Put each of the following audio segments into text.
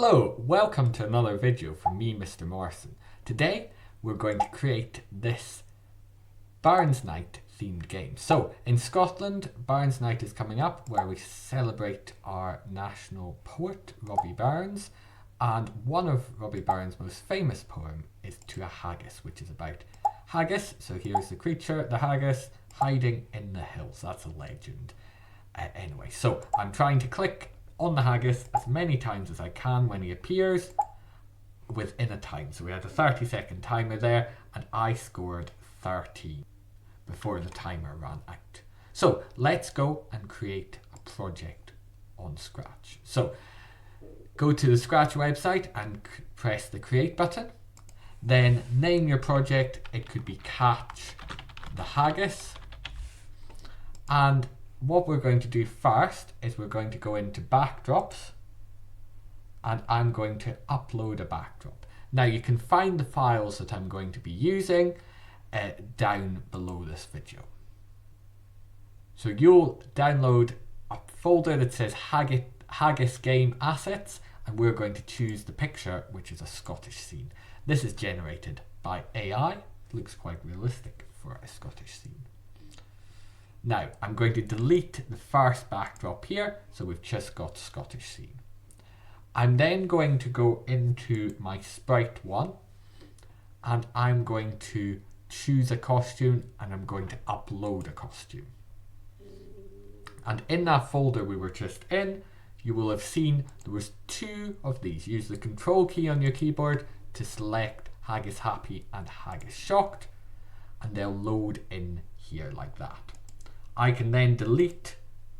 Hello, welcome to another video from me, Mr. Morrison. Today we're going to create this Barnes Night themed game. So in Scotland, Barnes Night is coming up where we celebrate our national poet, Robbie Burns, and one of Robbie Burns' most famous poem is To a Haggis, which is about haggis. So here's the creature, the haggis, hiding in the hills. That's a legend. Anyway, so I'm trying to click on the haggis as many times as I can when he appears within a time. So we had a 30-second timer there and I scored 13 before the timer ran out. So let's go and create a project on Scratch. So go to the Scratch website and press the create button. Then name your project. It could be Catch the Haggis. And what we're going to do first is we're going to go into backdrops and I'm going to upload a backdrop. Now you can find the files that I'm going to be using down below this video. So you'll download a folder that says Haggis Game Assets and we're going to choose the picture, which is a Scottish scene. This is generated by AI. It looks quite realistic for a Scottish scene. Now, I'm going to delete the first backdrop here, so we've just got Scottish scene. I'm then going to go into my sprite one, and I'm going to choose a costume, and I'm going to upload a costume. And in that folder we were just in, you will have seen there was two of these. Use the control key on your keyboard to select Haggis Happy and Haggis Shocked, and they'll load in here like that. I can then delete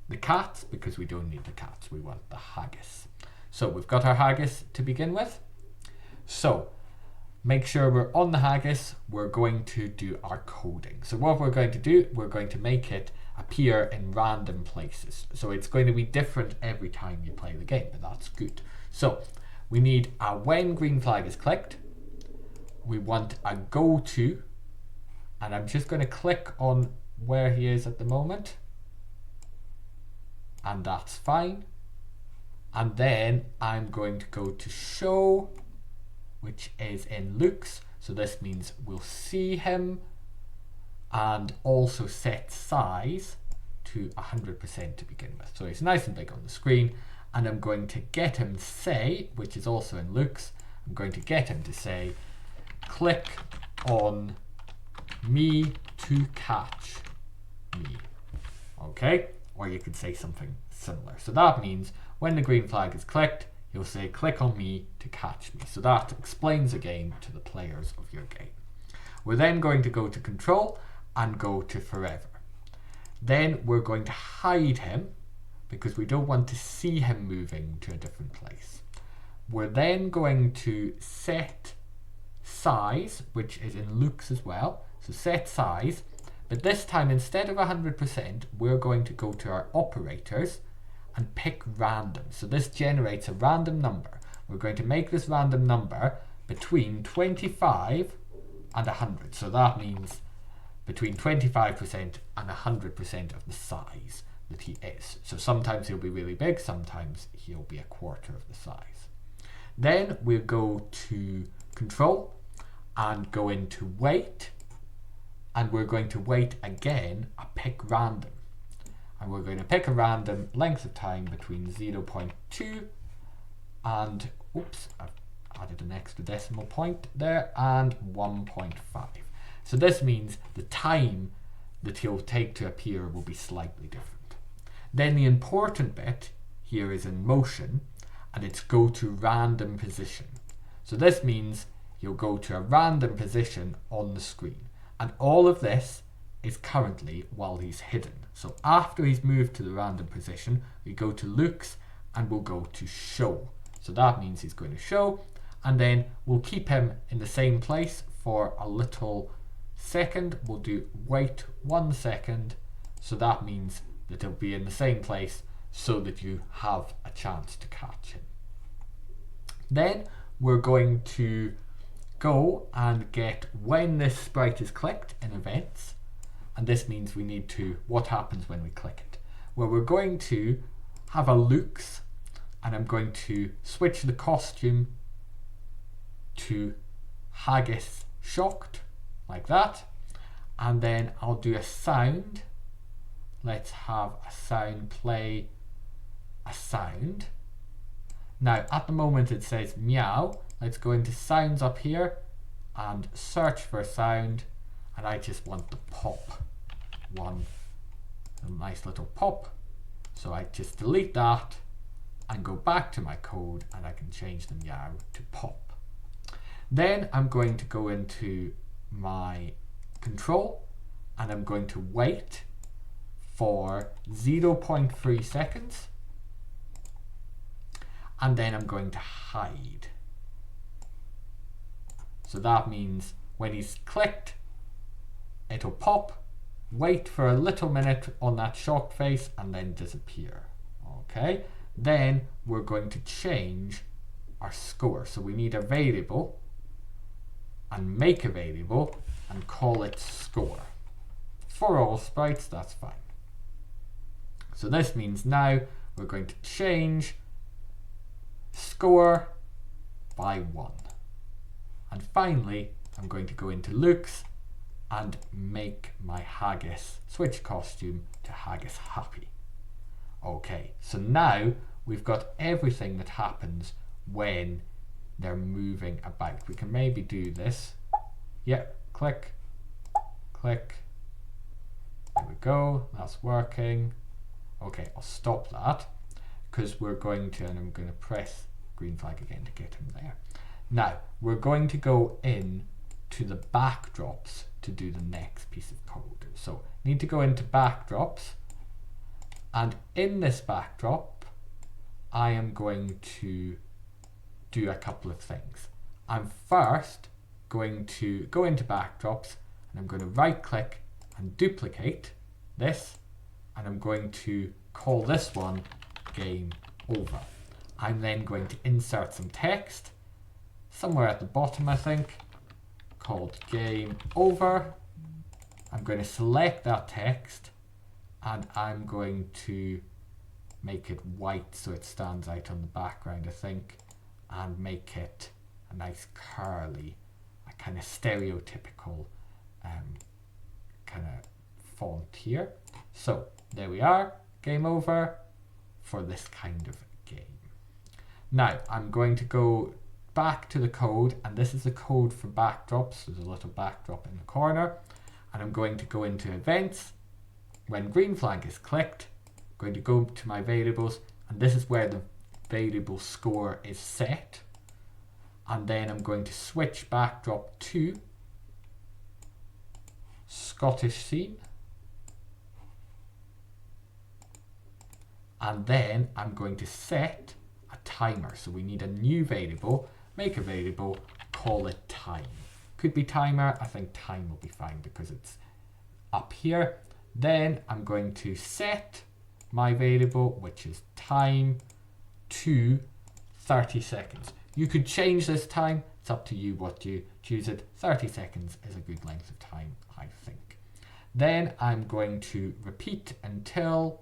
the cats because we don't need the cats, we want the haggis. So we've got our haggis to begin with. So make sure we're on the haggis, we're going to do our coding. So what we're going to do, we're going to make it appear in random places. So it's going to be different every time you play the game, but that's good. So we need a when green flag is clicked, we want a go to, and I'm just going to click on where he is at the moment, and that's fine. And then I'm going to go to show, which is in looks, so this means we'll see him, and also set size to 100% to begin with, so it's nice and big on the screen. And I'm going to get him to say, which is also in looks, I'm going to get him to say click on me to catch me. Okay, or you could say something similar. So that means when the green flag is clicked, you'll say click on me to catch me. So that explains the game to the players of your game. We're then going to go to control and go to forever. Then we're going to hide him because we don't want to see him moving to a different place. We're then going to set size, which is in looks as well. So set size. But this time, instead of 100%, we're going to go to our operators and pick random. So this generates a random number. We're going to make this random number between 25 and 100. So that means between 25% and 100% of the size that he is. So sometimes he'll be really big, sometimes he'll be a quarter of the size. Then we'll go to control and go into weight. And we're going to weight again a pick random. And we're going to pick a random length of time between 0.2 and, oops, I've added an extra decimal point there, and 1.5. So this means the time that he'll take to appear will be slightly different. Then the important bit here is in motion, and it's go to random position. So this means you'll go to a random position on the screen. And all of this is currently while he's hidden. So after he's moved to the random position, we go to looks and we'll go to show. So that means he's going to show, and then we'll keep him in the same place for a little second. We'll do wait 1 second. So that means that he'll be in the same place so that you have a chance to catch him. Then we're going to go and get when this sprite is clicked in events, and this means we need to what happens when we click it, where we're going to have a looks and I'm going to switch the costume to Haggis shocked, like that. And then I'll do a sound. Let's have a sound play a sound. Now at the moment it says meow. Let's go into sounds up here and search for a sound, and I just want the pop one, a nice little pop. So I just delete that and go back to my code, and I can change the meow to pop. Then I'm going to go into my control, and I'm going to wait for 0.3 seconds, and then I'm going to hide. So that means when he's clicked, it'll pop, wait for a little minute on that shocked face, and then disappear. Okay, then we're going to change our score. So we need a variable and make a variable and call it score. For all sprites, that's fine. So this means now we're going to change score by 1. And finally, I'm going to go into looks and make my Haggis switch costume to Haggis happy. Okay, so now we've got everything that happens when they're moving about. We can maybe do this. Yep, click, click. There we go, that's working. Okay, I'll stop that because we're going to, and I'm going to press green flag again to get him there. Now, we're going to go in to the backdrops to do the next piece of code. So, need to go into backdrops, and in this backdrop, I am going to do a couple of things. I'm first going to go into backdrops, and I'm going to right click and duplicate this, and I'm going to call this one game over. I'm then going to insert some text somewhere at the bottom, I think, called game over. I'm going to select that text, and I'm going to make it white so it stands out on the background, I think, and make it a nice curly, a kind of stereotypical kind of font here. So there we are, game over for this kind of game. Now I'm going to go back to the code, and this is the code for backdrops. There's a little backdrop in the corner, and I'm going to go into events. When green flag is clicked, I'm going to go to my variables, and this is where the variable score is set, and then I'm going to switch backdrop to Scottish scene, and then I'm going to set a timer. So we need a new variable, make a variable, call it time. Could be timer, I think time will be fine because it's up here. Then I'm going to set my variable, which is time, to 30 seconds. You could change this time, it's up to you what you choose it. 30 seconds is a good length of time, I think. Then I'm going to repeat until,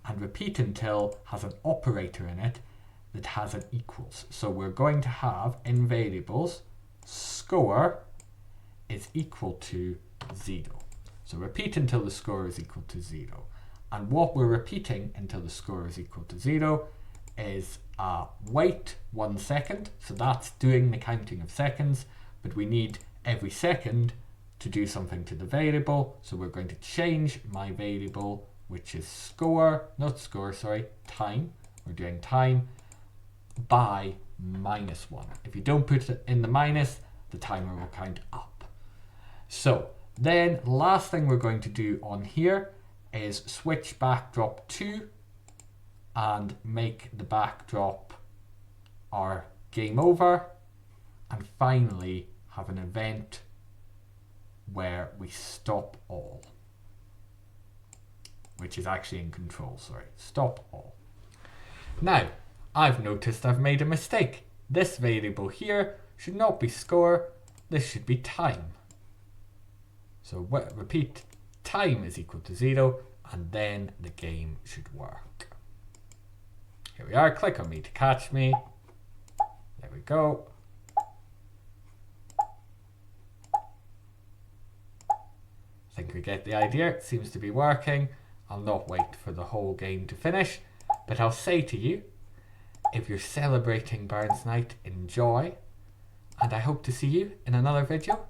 and repeat until has an operator in it that has an equals. So we're going to have in variables score is equal to 0. So repeat until the score is equal to 0. And what we're repeating until the score is equal to 0 is wait 1 second. So that's doing the counting of seconds, but we need every second to do something to the variable. So we're going to change my variable, which is time. We're doing time by -1. If you don't put it in the minus, the timer will count up. So then last thing we're going to do on here is switch backdrop to and make the backdrop our game over, and finally have an event where we stop all, which is actually in control, sorry, stop all. Now, I've noticed I've made a mistake. This variable here should not be score, this should be time. So repeat, time is equal to 0, and then the game should work. Here we are, click on me to catch me. There we go. I think we get the idea, it seems to be working. I'll not wait for the whole game to finish, but I'll say to you, if you're celebrating Burns Night, enjoy, and I hope to see you in another video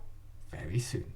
very soon.